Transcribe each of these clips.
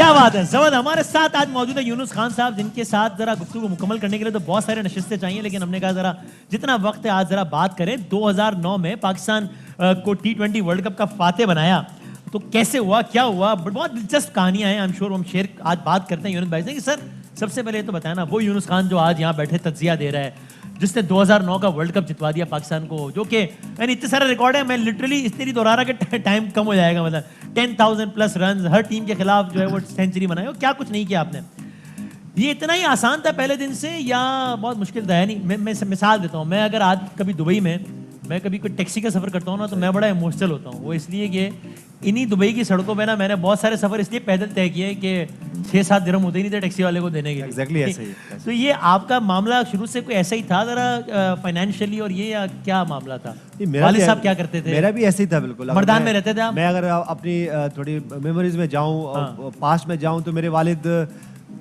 क्या बात है जबरदस्त। हमारे साथ आज मौजूद है यूनुस खान साहब, जिनके साथ जरा गुफ्तगू को मुकम्मल करने के लिए तो बहुत सारे नशिस्तें चाहिए, लेकिन हमने कहा जरा जितना वक्त है आज जरा बात करें। 2009 में पाकिस्तान को T20 वर्ल्ड कप का फाते बनाया, तो कैसे हुआ, क्या हुआ, बहुत दिलचस्प कहानियां हैं। आई एम श्योर हम शेयर आज बात करते हैं यूनुस भाई से कि सर सबसे पहले तो बताया ना, वो यूनुस खान जो आज यहाँ बैठे तज्जिया दे रहा है, जिसने 2009 का वर्ल्ड कप जितवा दिया पाकिस्तान को, जो कि यानी इतने सारे रिकॉर्ड है, मैं लिटरली इसलिए दोहरा रहा कि टाइम कम हो जाएगा। मतलब 10,000 प्लस रन हर टीम के खिलाफ जो है वो सेंचुरी बनाई, क्या कुछ नहीं किया आपने। ये इतना ही आसान था पहले दिन से या बहुत मुश्किल था? यानी मैं मिसाल देता हूँ, मैं अगर आज कभी दुबई में मैं कभी कोई टैक्सी का सफर करता हूँ ना, तो मैं बड़ा इमोशनल होता हूँ। वो इसलिए कि इन्हीं दुबई की सड़कों पे ना मैंने बहुत सारे सफर इसलिए पैदल तय किए कि 6-7 दिरहम होते ही नहीं थे टैक्सी वाले को देने के लिए। Exactly ऐसे ही। तो ये आपका मामला शुरू से कोई ऐसा ही था जरा फाइनेंशियली, और ये या क्या मामला था? वालिद साहब क्या करते थे? मेरा भी ऐसे ही था बिल्कुल। मर्दान में रहते थे आप? मैं अगर अपनी थोड़ी मेमोरीज में जाऊं, पास्ट में जाऊं, तो मेरे वालिद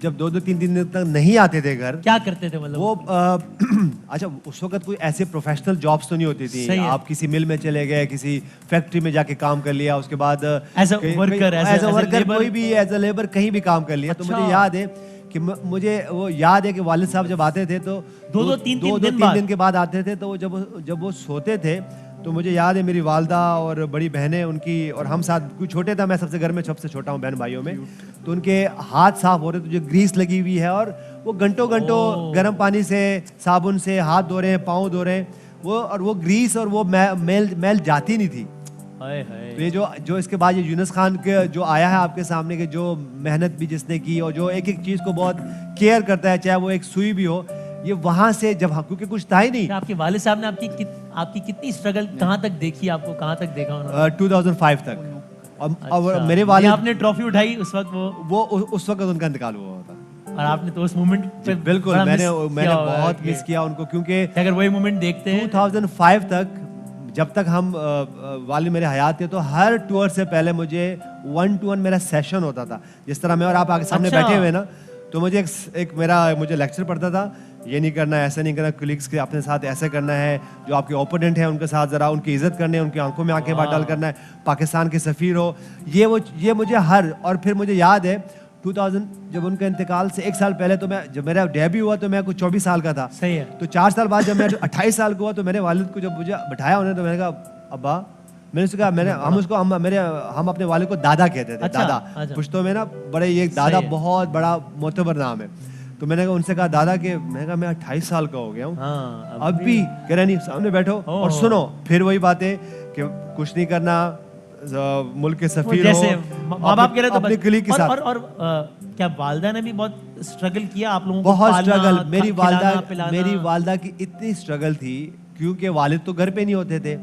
जब 2-3 दिन तक नहीं आते थे घर। क्या करते थे मतलब? वो अच्छा, उस वक्त कोई ऐसे प्रोफेशनल जॉब्स तो नहीं होती थी। आप किसी मिल में चले गए, किसी फैक्ट्री में जाके काम कर लिया, उसके बाद एज अ वर्कर कोई भी एज अ लेबर कहीं भी काम कर लिया। तो मुझे याद है कि मुझे वो याद है कि वालिद साहब जब आते थे तो 2-3 दिन के बाद आते थे। तो जब वो सोते थे तो मुझे याद है मेरी वालदा और बड़ी बहनें उनकी और हम साथ, कोई छोटे था, मैं सबसे घर में सबसे छोटा हूँ बहन भाइयों में, तो उनके हाथ साफ हो रहे थे, जो ग्रीस लगी हुई है, और वो घंटों गर्म पानी से साबुन से हाथ धो रहे हैं, पाँव धो रहे हैं, वो ग्रीस और वो मैल जाती नहीं थी। तो ये जो इसके बाद ये यूनुस खान के जो आया है आपके सामने, के जो मेहनत भी जिसने की और जो एक एक चीज़ को बहुत केयर करता है, चाहे वो एक सुई भी हो, ये वहां से जब क्योंकि कुछ था ही नहीं। आपके वालिद साहब ने आपकी कितनी स्ट्रगल कहाँ तक देखी, आपको कहाँ तक देखा उन्होंने? 2005 तक। और अच्छा, मेरे वालिद, आपने ट्रॉफी उठाई उस वक्त, वो उस वक्त उनका इंतकाल हुआ था, और आपने तो उस मोमेंट पे बिल्कुल मैंने बहुत मिस किया उनको, क्योंकि अगर वही मोमेंट देखते हैं 2005 तक, जब तक हम वालिद मेरे हयात थे, तो हर टूर से पहले मुझे 1-to-1 मेरा सेशन होता था। जिस तरह मैं और आप आगे सामने बैठे हुए ना, तो मुझे मुझे लेक्चर पढ़ता था, ये नहीं करना, ऐसा नहीं करना, कलीग्स के अपने साथ ऐसे करना है, जो आपके ओपोनेंट है उनके साथ ज़रा उनकी इज्जत करनी है, उनकी आंखों में आंखें बात डाल करना है, पाकिस्तान के सफ़ीर हो, ये मुझे और फिर मुझे याद है 2000 जब उनके इंतकाल से 1 साल पहले, तो जब मेरा डेब्यू हुआ तो मैं कुछ 24 साल का था। सही है। तो 4 साल बाद जब मैं 28 साल का हुआ, तो मेरे वालिद को जब मुझे बैठाया उन्होंने, तो मैंने कहा अब्बा, मैंने उसको कहा, हम अपने वालिद को दादा कहते थे। दादा पुश्तो में ना बड़े, ये दादा बहुत बड़ा मोतबर नाम है। तो मैंने उनसे कहा दादा के, मैंने कहा मैं 28 साल का हो गया हूँ, अब भी कह रहे नहीं, सामने बैठो और सुनो। फिर वही बातें कि कुछ नहीं करना, मुल्क के सफीर हो, माँ बाप कह रहे थे अपने कलीग के साथ। और क्या वालदा ने भी बहुत स्ट्रगल किया आप लोगों को? बहुत स्ट्रगल। मेरी वालदा की इतनी स्ट्रगल थी, क्योंकि वालिद तो घर पे नहीं होते थे,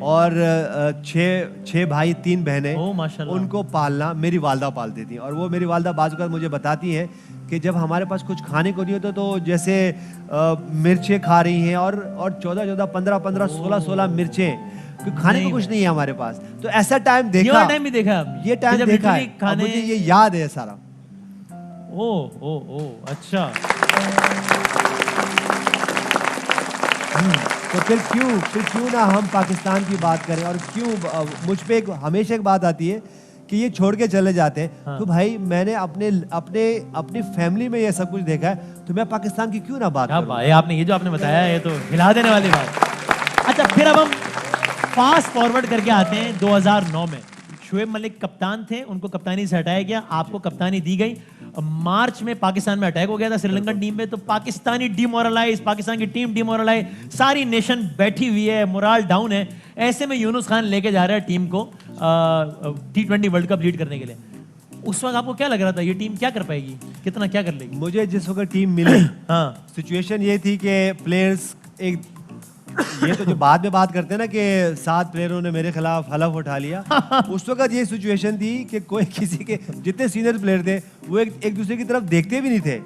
और 6 भाई 3 बहनें, उनको पालना मेरी वालदा पालती थी। और वो मेरी वालदा बाज़ औक़ात मुझे बताती हैं कि जब हमारे पास कुछ खाने को नहीं होता, तो जैसे मिर्चें खा रही हैं, और 14-14, 15-15, 16-16 मिर्चें, क्योंकि खाने को कुछ नहीं है हमारे पास। तो ऐसा टाइम देखा, ये टाइम देखा है, मुझे ये याद है सारा। अच्छा। तो फिर क्यों ना हम पाकिस्तान की बात करें, और क्यों मुझ पे हमेशा एक बात आती है कि ये छोड़ के चले जाते हैं। तो भाई मैंने अपनी फैमिली में ये सब कुछ देखा है, तो मैं पाकिस्तान की क्यों ना बात करूं? भाई आपने ये जो आपने बताया, ये तो हिला देने वाली बात। अच्छा, फिर अब हम फास्ट फॉरवर्ड करके आते हैं 2009 में। शोएब मलिक कप्तान थे, उनको कप्तानी से हटाया गया, आपको कप्तानी दी गई। मार्च में पाकिस्तान में अटैक हो गया था श्रीलंकन टीम में, तो पाकिस्तानी डिमोरलाइज, पाकिस्तान की टीम डिमोरलाइज, सारी नेशन बैठी हुई है, मोराल डाउन है। ऐसे में यूनुस खान लेके जा रहा है टीम को T20 वर्ल्ड कप लीड करने के लिए। उस वक्त आपको क्या लग रहा था, ये टीम क्या कर पाएगी, कितना क्या कर लेगी? मुझे जिस वक्त टीम मिली, सिचुएशन ये थी कि प्लेयर्स ये तो जो बाद में बात करते हैं ना कि 7 प्लेयरों ने मेरे खिलाफ हलफ उठा लिया, उस वक्त ये सिचुएशन थी कि कोई किसी के, जितने सीनियर प्लेयर थे वो एक दूसरे की तरफ देखते भी नहीं थे।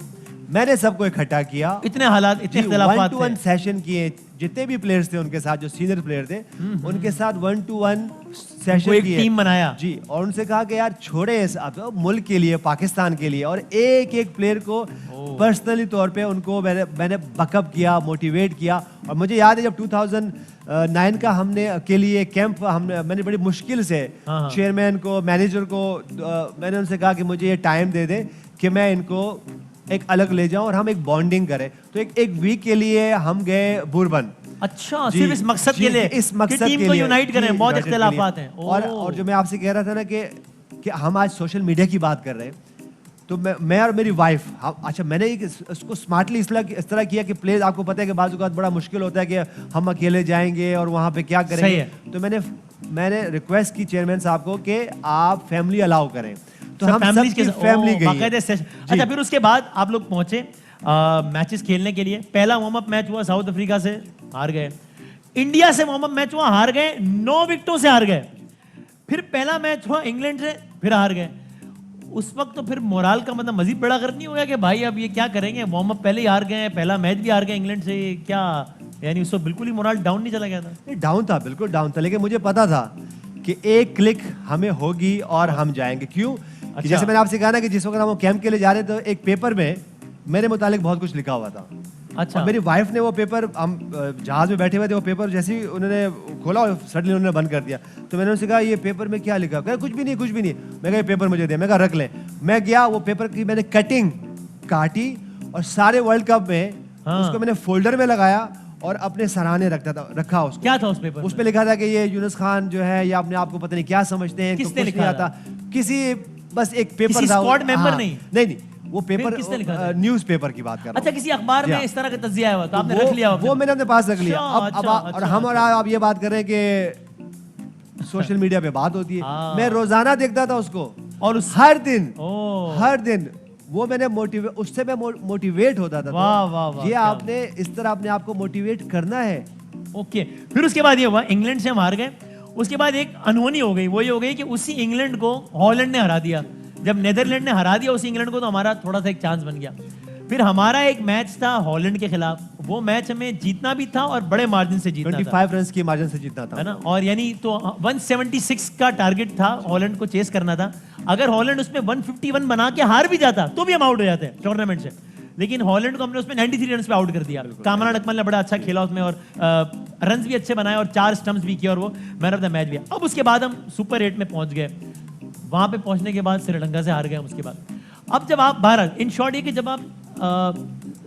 मैंने सबको इकट्ठा किया, इतने हालात, इतने इख्तिलाफात थे। 1-to-1 सेशन किए, जितने भी प्लेयर्स थे उनके साथ, जो सीनियर प्लेयर थे, उनके साथ 1-to-1 सेशन एक किए टीम बनाया जी, और उनसे कहा कि यार छोड़े इस आप मुल्क के लिए, पाकिस्तान के लिए, और एक एक प्लेयर को पर्सनली तौर पे उनको मैंने बकअप किया, मोटिवेट किया। और मुझे याद है जब 2009 का हमने के लिए कैंप मैंने बड़ी मुश्किल से चेयरमैन को, मैनेजर को मैंने उनसे कहा कि मुझे ये टाइम दे दें कि मैं इनको एक अलग ले जाऊं और हम एक बॉन्डिंग करें। तो एक वीक के लिए हम गए बुरबन। अच्छा, सिर्फ इस मकसद के लिए, इस मकसद टीम के को लिए यूनाइट करें, बहुत इख्तिलाफात हैं। और जो मैं आपसे कह रहा था ना कि हम आज सोशल मीडिया की बात कर रहे हैं, तो मैं और मेरी वाइफ, अच्छा मैंने इसको स्मार्टली इस तरह किया कि प्लेज आपको पता है कि बाजू का बड़ा मुश्किल होता है कि हम अकेले जाएंगे और वहाँ पे क्या करेंगे। तो मैंने रिक्वेस्ट की चेयरमैन साहब को कि आप फैमिली अलाउ करें, तो हम फैमिली गई। अच्छा, फिर उसके बाद आप लोग पहुंचे मैचेस खेलने के लिए। पहला वार्म अप मैच हुआ साउथ अफ्रीका से, हार गए। इंडिया से वार्म अप मैच हुआ, हार गए, 9 विकेटों से हार गए। फिर पहला मैच हुआ इंग्लैंड से, फिर हार गए। उस वक्त तो फिर मोराल का मतलब मजीद बड़ा कर नहीं हो गया कि भाई अब ये क्या करेंगे, वार्म अप पहले ही हार गए, पहला मैच भी हार गए इंग्लैंड से, क्या यानी उस वक्त बिल्कुल ही मोराल डाउन नहीं चला गया था? नहीं, डाउन था, बिल्कुल डाउन था, लेकिन मुझे पता था कि एक क्लिक हमें होगी और हम जाएंगे। क्यों? कि जैसे मैंने आपसे कहा ना कि जिस वक्त हम कैंप के लिए जा रहे थे, तो एक पेपर में मेरे मुतालिक बहुत कुछ लिखा हुआ था। अच्छा। मेरी वाइफ ने वो पेपर, हम जहाज में बैठे हुए थे, वो पेपर जैसे ही उन्होंने खोला और सडनली उन्होंने बंद कर दिया। तो मैंने उनसे कहा ये पेपर में क्या लिखा? कहा कुछ भी नहीं, कुछ भी नहीं। मैं कहा ये पेपर मुझे दे। मैं कहा रख ले। मैं गया, वो पेपर की मैंने कटिंग काटी और सारे वर्ल्ड कप में उसको मैंने फोल्डर में लगाया और अपने सराहने रखा उसको। क्या था उस पेपर? उस पे लिखा था कि ये यूनुस खान जो है, ये अपने आप को पता नहीं क्या समझते हैं। किसने लिखा था? किसी बस एक पेपर था, स्क्वाड मेंबर नहीं, वो पेपर न्यूज़ पेपर की बात कर रहा हूं। अच्छा, किसी अखबार में इस तरह का तज्जिया आया हुआ, तो आपने रख लिया? वो मैंने अपने पास रख लिया। और हम और आप ये बात कर रहे हैं कि सोशल मीडिया पे बात होती है। मैं रोजाना देखता था उसको, और हर दिन वो मैंने उससे मैं मोटिवेट होता था। वाह, ये आपने इस तरह अपने आप को मोटिवेट करना है। ओके, फिर उसके बाद ये हुआ इंग्लैंड से हम हार गए। उसके बाद एक अनहोनी हो गई, वो ये हो गई कि उसी इंग्लैंड को हॉलैंड ने हरा दिया। जब नेदरलैंड ने हरा दिया उसी इंग्लैंड को, तो हमारा थोड़ा सा एक चांस बन गया। फिर हमारा एक मैच था हॉलैंड के खिलाफ, वो मैच हमें जीतना भी था और बड़े मार्जिन से जीतना 25 रन की मार्जिन से जीतना था, है ना। और यानी तो 176 का टारगेट था, हॉलैंड को चेस करना था। अगर हॉलैंड उसमें 151 बना के हार भी जाता तो भी हम आउट हो जाते हैं टूर्नामेंट से। लेकिन हॉलैंड को हमने उसमें 93 रन पे आउट कर दिया। कामरान अकमल ने बड़ा अच्छा खेला उसमें और रन्स भी अच्छे बनाए और 4 स्टंप्स भी किए और वो मैन ऑफ द मैच भी। अब उसके बाद हम सुपर 8 में पहुंच गए। वहां पे पहुंचने के बाद श्रीलंका से हार गए उसके बाद। अब जब आप भारत, इन शॉर्ट ये कि जब आप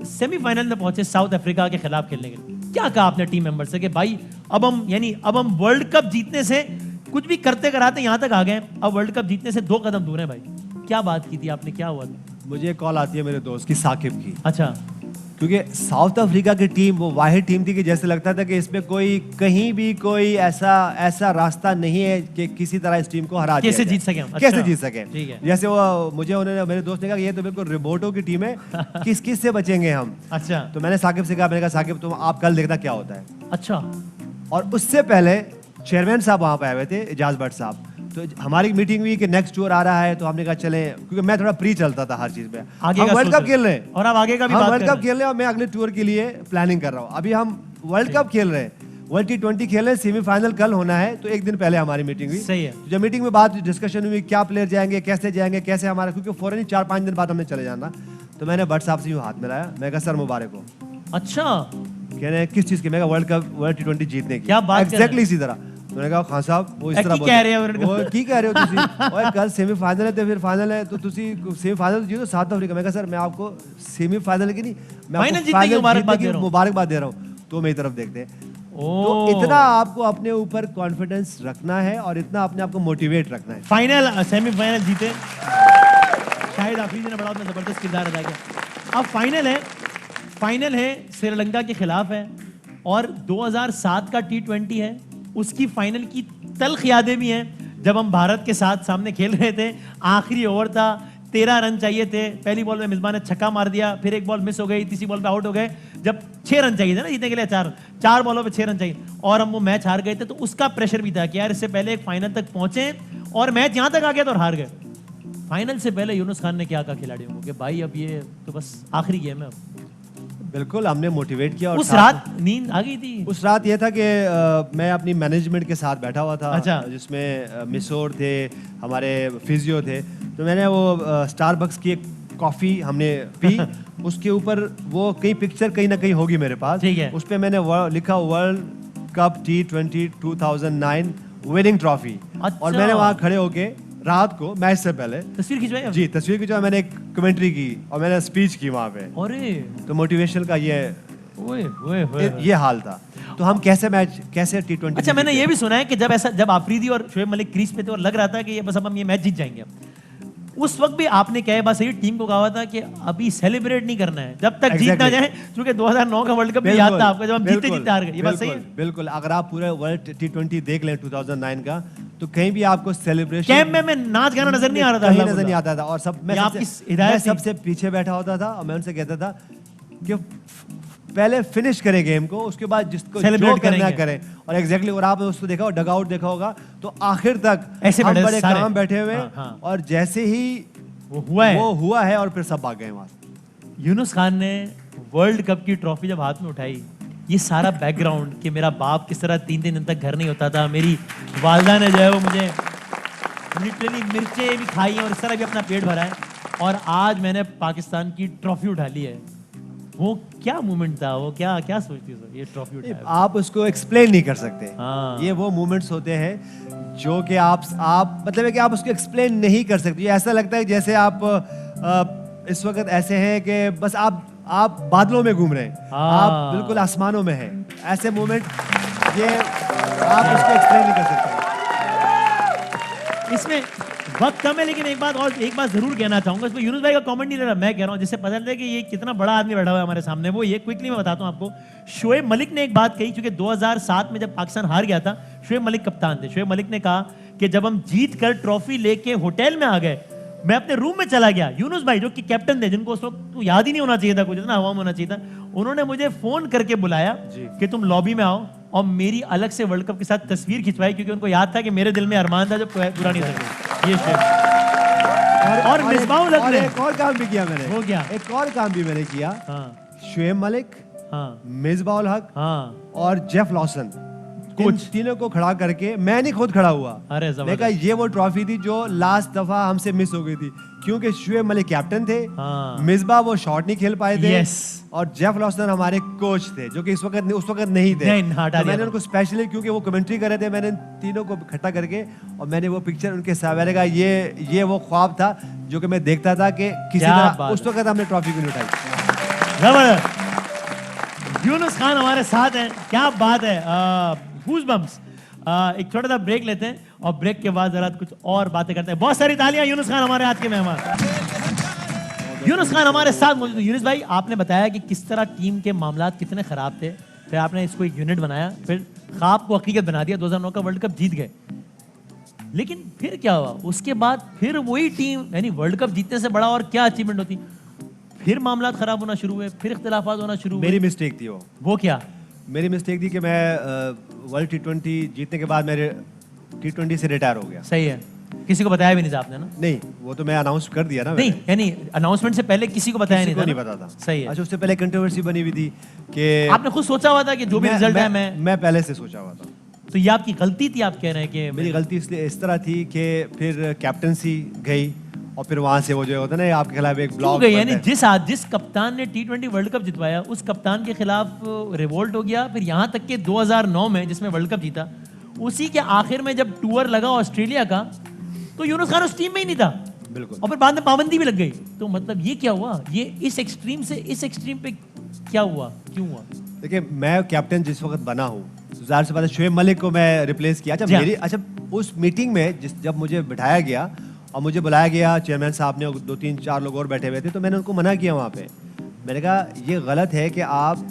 सेमीफाइनल में पहुंचे साउथ अफ्रीका के खिलाफ खेलने के लिए, क्या कहा आपने टीम मेंबर से कि भाई अब हम वर्ल्ड कप जीतने से, कुछ भी करते कराते यहां तक आ गए, अब वर्ल्ड कप जीतने से 2 कदम दूर है भाई? क्या बात की थी आपने, क्या हुआ था? मुझे कॉल आती है मेरे दोस्त की, साकिब की। अच्छा। क्योंकि साउथ अफ्रीका की टीम वो वाहिद टीम थी कि जैसे लगता था कि इसमें कहीं भी कोई ऐसा रास्ता नहीं है कि किसी तरह इस टीम को हरा दिया कैसे जीत सके। कैसे जीत सके। ठीक है। जैसे वो मेरे दोस्त ने कहा ये तो बिल्कुल रिबोटो की टीम है, किस से बचेंगे हम। अच्छा। तो मैंने साकिब से कहा, मैंने कहा साकिब तुम आप कल देखना क्या होता है। अच्छा। और उससे पहले चेयरमैन साहब वहां पे आए हुए थे, इजाज भट्ट साहब। तो हमारी मीटिंग हुई कि नेक्स्ट टूर आ रहा है, तो हमने कहा चले, क्योंकि मैं थोड़ा प्री चलता था हर चीज में। हम वर्ल्ड कप खेल रहे हैं और अब आगे का भी बात कर रहे हैं। वर्ल्ड कप खेल रहे हैं और मैं अगले टूर के लिए प्लानिंग कर रहा हूँ। अभी हम वर्ल्ड कप खेल रहे हैं, वर्ल्ड T20 खेल रहे हैं, सेमीफाइनल कल होना है, तो एक दिन पहले हमारी मीटिंग हुई। सही है। जब मीटिंग में बात डिस्कशन हुई क्या प्लेयर जाएंगे, कैसे हमारा, क्योंकि फौरन ही 4-5 दिन बाद हमने चले जाना। तो मैंने भट्ट साहब से यूँ हाथ मिलाया, मैं कहा सर मुबारक हो। अच्छा। कह रहे हैं किस चीज की? मैं कहा वर्ल्ड T20 जीतने की। क्या बात एग्जैक्टली इसी तरह। मैंने कहा खान साहब वो इस तरह कह रहे हो की कह रहे हो तुसी ओए कल सेमीफाइनल है तो फिर फाइनल है, तो तुसी सेमीफाइनल जीतो साउथ अफ्रीका। मैं कहा सर मैं आपको सेमीफाइनल की नहीं, मैं आपको फाइनल मुबारकबाद दे रहा हूँ। तो मेरी तरफ देखते हैं। तो इतना आपको अपने ऊपर कॉन्फिडेंस रखना है और इतना अपने आप को मोटिवेट रखना है। फाइनल सेमीफाइनल जीते, शाहिद हाफिज ने बड़ा अपना जबरदस्त किरदार अदा किया। अब फाइनल है श्रीलंका के खिलाफ है और 2007 का T20 है, उसकी फाइनल की तल्ख यादें भी हैं। जब हम भारत के साथ सामने खेल रहे थे, आखिरी ओवर था, 13 रन चाहिए थे। पहली बॉल में मिसबान ने छक्का मार दिया, फिर एक बॉल मिस हो गई, तीसरी बॉल पे आउट हो गए। जब 6 रन चाहिए थे ना जीतने के लिए, चार बॉलों पे 6 रन चाहिए और हम वो मैच हार गए थे। तो उसका प्रेशर भी था कि यार इससे पहले एक फाइनल तक पहुंचे और मैच यहां तक आ गया तो हार गए। फाइनल से पहले यूनुस खान ने क्या कहा खिलाड़ियों को कि भाई अब ये तो बस आखिरी गेम है। बिल्कुल हमने मोटिवेट किया। और उस रात नींद आ गई थी? उस रात ये था कि मैं अपनी मैनेजमेंट के साथ बैठा हुआ था। अच्छा। जिसमें मिसोर थे, हमारे फिजियो थे। तो मैंने वो स्टारबक्स की एक कॉफ़ी हमने पी। उसके ऊपर वो कई पिक्चर कहीं ना कहीं होगी मेरे पास। ठीक है। उस पर मैंने लिखा world cup T20 2009 winning trophy. अच्छा। और मैंने वहाँ खड़े होके रात को मैच से पहले तस्वीर खिंचवाई आप? जी तस्वीर खिंचवा, मैंने एक कमेंट्री की और मैंने स्पीच की वहाँ पे। अरे तो मोटिवेशन का ओए ओए ओए। ये हाल था। तो हम कैसे T20। अच्छा, मैंने ये भी सुना है कि जब आफरीदी और शोएब मलिक क्रीज पे थे और लग रहा था कि ये बस अब हम ये मैच जीत जाएंगे, उस वक्त भी आपने क्या बात सही टीम को कहा था कि अभी सेलिब्रेट नहीं करना है जब तक जीत ना जाए, क्योंकि 2009 का वर्ल्ड कप भी याद था आपको जब हम जीते हार गए। ये बात सही है? बिल्कुल। अगर आप पूरे वर्ल्ड T20 देख लें 2009 का, तो कहीं भी आपको सेलिब्रेशन कैंप में नाच गाना नजर नहीं आ रहा था, कहीं नजर नहीं आता था। और मैं सबसे पीछे बैठा होता था और मैं उनसे कहता था कि पहले फिनिश करें गेम को, उसके बाद जिसको जो करना करें। और एग्जैक्टली, और आपने उसको देखा, डग आउट देखा होगा, तो आखिर तक ऐसे हम बड़े काम बैठे हुए। हाँ। और जैसे ही वो हुआ है और फिर सब भाग गए वहां से। यूनुस खान ने वर्ल्ड कप की ट्रॉफी जब हाथ में उठाई, ये सारा बैकग्राउंड कि मेरा बाप किस तरह 3 दिन तक घर नहीं होता था, मेरी वालदा ने जो है वो मुझे लिटरली मिर्चें भी खाई हैं और इस तरह भी अपना पेट भरा है, और आज मैंने पाकिस्तान की ट्रॉफी उठा ली है। वो क्या मोमेंट था, वो क्या क्या सोचती हो ये ट्रॉफी उठाया? आप उसको एक्सप्लेन नहीं कर सकते। हाँ। ये वो मोमेंट्स होते हैं जो कि आप मतलब है कि आप उसको एक्सप्लेन नहीं कर सकते। ये ऐसा लगता है जैसे आप इस वक्त ऐसे हैं कि बस आप बादलों में घूम रहे हैं। हाँ। आप बिल्कुल आसमानों में हैं। ऐसे मोमेंट ये आप उसको एक्सप्लेन नहीं कर सकते। इसमें वक्त कम है, लेकिन एक बात जरूर कहना चाहूंगा। इसमें यूनुस भाई का कमेंट नहीं ले रहा, मैं कह रहा हूं, जिससे पता चलता है कि ये कितना बड़ा आदमी बैठा हुआ है हमारे सामने। वो ये क्विकली मैं बताता हूं आपको। शोएब मलिक ने एक बात कही, क्योंकि 2007 में जब पाकिस्तान हार गया था, शोएब मलिक कप्तान थे। शोएब मलिक ने कहा कि जब हम जीत कर ट्रॉफी लेके होटल में आ गए, मैं अपने रूम में चला गया। यूनुस भाई जो कि कैप्टन थे, जिनको उस वक्त तो याद ही नहीं होना चाहिए था कुछ, इतना हवा में होना चाहिए था, उन्होंने मुझे फोन करके बुलाया कि तुम लॉबी में आओ, और मेरी अलग से वर्ल्ड कप के साथ तस्वीर खिंचवाई, क्योंकि उनको याद था कि मेरे दिल में अरमान था जो पूरा नहीं था। ये और मिसबाह ने एक और काम भी किया मैंने। वो क्या? एक और काम भी मैंने किया। हाँ। शोएब मलिक, हाँ। मिसबाह उल हक, हाँ। और जेफ लॉसन, कुछ तीनों को खड़ा करके मैं नहीं खुद खड़ा हुआ। अरे मैं कहा ये वो ट्रॉफी थी जो लास्ट दफा हमसे मिस हो गई थी, क्योंकि शोएब मलिक कैप्टन थे। हाँ। मिसबाह वो शॉट नहीं खेल पाए थे। Yes. और जेफ लॉसन हमारे कोच थे, जो कि उस वक्त नहीं थे। नहीं, हटा तो दिया मैंने उनको स्पेशली, क्योंकि वो कमेंट्री कर रहे थे, मैंने तीनों को इकट्ठा करके और मैंने वो पिक्चर उनके साथ, मैंने कहा ये वो ख्वाब था जो कि मैं देखता था कि किसी तरह उस वक्त हमने ट्रॉफी क्यों नहीं उठाई। जबरदस्त। यूनुस खान हमारे साथ हैं, क्या बात है। गूज़बम्प्स। एक छोटा सा ब्रेक लेते हैं और ब्रेक के बाद जरा कुछ और बातें करते हैं। बहुत सारी तालियां यूनुस खान हमारे आज के मेहमान। यूनुस खान हमारे साथ मौजूद है। यूनुस भाई, आपने बताया कि किस तरह टीम के मामलात कितने खराब थे, फिर आपने इसको एक यूनिट बनाया, फिर ख्वाब को हकीकत बना दिया, 2009 का वर्ल्ड कप जीत गए। लेकिन फिर क्या हुआ उसके बाद? फिर वही टीम, यानी वर्ल्ड कप जीतने से बड़ा और क्या अचीवमेंट होती? फिर मामलात खराब होना शुरू हुए, फिर इख्तिलाफात होना शुरू हुए। मेरी मिस्टेक थी वो क्या? मेरी मिस्टेक थी कि मैं वर्ल्ड T20 जीतने के बाद मेरे T20 से रिटायर हो गया। सही है। किसी को बताया भी नहीं था आपने ना? नहीं, वो तो मैं अनाउंस कर दिया ना। नहीं, यानी अनाउंसमेंट से पहले किसी को बताया नहीं था? नहीं पता था। सही है। अच्छा, उससे पहले कंट्रोवर्सी बनी हुई थी कि आपने खुद सोचा हुआ था कि जो भी रिजल्ट है मैं पहले से सोचा हुआ था। तो ये आपकी गलती थी, आप कह रहे हैं कि? मेरी गलती इसलिए इस तरह थी कि फिर कैप्टनसी गई और फिर वहां से वो जो होता है ना आपके खिलाफ एक ब्लॉग गई, यानी जिस कप्तान ने T20 वर्ल्ड कप जितवाया उस कप्तान के खिलाफ रिवोल्ट हो गया। फिर यहाँ तक कि 2009 में जिसमें वर्ल्ड कप जीता, उसी के आखिर में जब टूर लगा ऑस्ट्रेलिया का, तो यूनुस खान उस टीम में ही नहीं था। बिल्कुल। और फिर बाद में पाबंदी भी लग गई। तो मतलब ये क्या हुआ? ये इस एक्सट्रीम से इस एक्सट्रीम पे क्या हुआ, क्यों हुआ? देखिए, मैं कैप्टन जिस वक्त बना हूँ, ज़ाहिर सी बात है शोएब मलिक को मैं रिप्लेस किया। अच्छा, उस मीटिंग में जब मुझे बिठाया गया और मुझे बुलाया गया, चेयरमैन साहब ने, 2-3-4 लोग और बैठे हुए थे, तो मैंने उनको मना किया वहाँ पे। मैंने कहा ये गलत है कि आप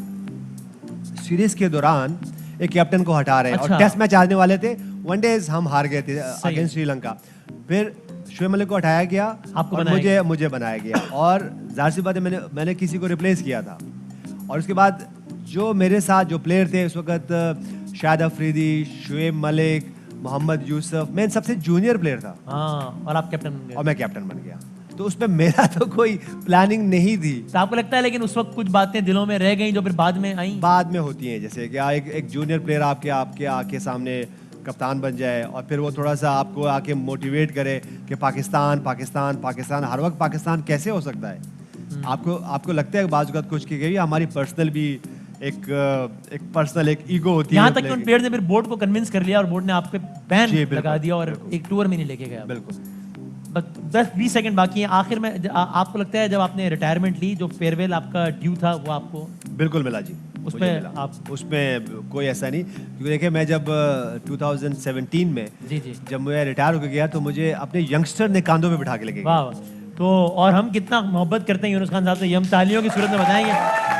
सीरीज के दौरान एक कैप्टन को हटा रहे हैं। अच्छा। और टेस्ट मैच आने वाले थे, वनडेज हम हार गए थे अगेंस्ट श्रीलंका। फिर शोएब मलिक को हटाया गया और मुझे बनाया गया। और जाहिर सी बात है मैंने किसी को रिप्लेस किया था। और उसके बाद जो मेरे साथ जो प्लेयर थे उस वक्त, शाहिद अफरीदी, शोएब मलिक, मोहम्मद यूसुफ, मैं सबसे जूनियर प्लेयर था। हाँ, और आप कैप्टन बन गए। और मैं कैप्टन बन गया। तो उसमें मेरा तो कोई प्लानिंग नहीं थी। तो आपको लगता है लेकिन उस वक्त कुछ बातें दिलों में रह गई जो फिर बाद में आई? बाद में होती हैं, जैसे कि एक जूनियर प्लेयर आपके आपके आके सामने कप्तान बन जाए और फिर वो थोड़ा सा आपको आके मोटिवेट करे कि पाकिस्तान पाकिस्तान पाकिस्तान, हर वक्त पाकिस्तान कैसे हो सकता है? आपको लगता है बाज़ वक़्त कुछ कि हमारी पर्सनल भी एक पर्सनल एक ईगो होती है। यहाँ तक कि उन प्लेयर ने फिर बोर्ड को कन्विंस कर लिया और बोर्ड ने आप पे बैन लगा दिया और एक टूर में नहीं लेके गया। बिल्कुल। बस 10-20 सेकंड बाकी हैं। आखिर में आपको लगता है जब आपने रिटायरमेंट ली, जो फेयरवेल आपका ड्यू था वो आपको बिल्कुल मिला जी। उसमें कोई ऐसा नहीं, क्योंकि देखिए मैं जब 2017 में जी जब मैं रिटायर होकर गया तो मुझे अपने यंगस्टर ने कांधों पे बिठा के लेके गया। वाह। तो और हम कितना मोहब्बत करते हैं यूनुस खान साहब से, ये हम तालियों की सूरत में बताएंगे।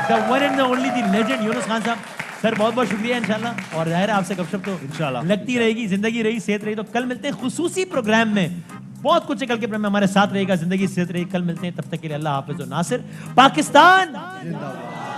The one and the only the legend Yunus Khan साहब। सर बहुत बहुत शुक्रिया इंशाल्लाह, और जाहिर है आपसे गपशप तो इंशाल्लाह लगती रहेगी, जिंदगी रही सेहत रही। तो कल मिलते हैं खुसूसी प्रोग्राम में, बहुत कुछ है कल के प्रोग्राम में, हमारे साथ रहेगा, जिंदगी सेहत रही। कल मिलते हैं, तब तक के लिए अल्लाह हाफिज और नासिर। पाकिस्तान जिंदाबाद।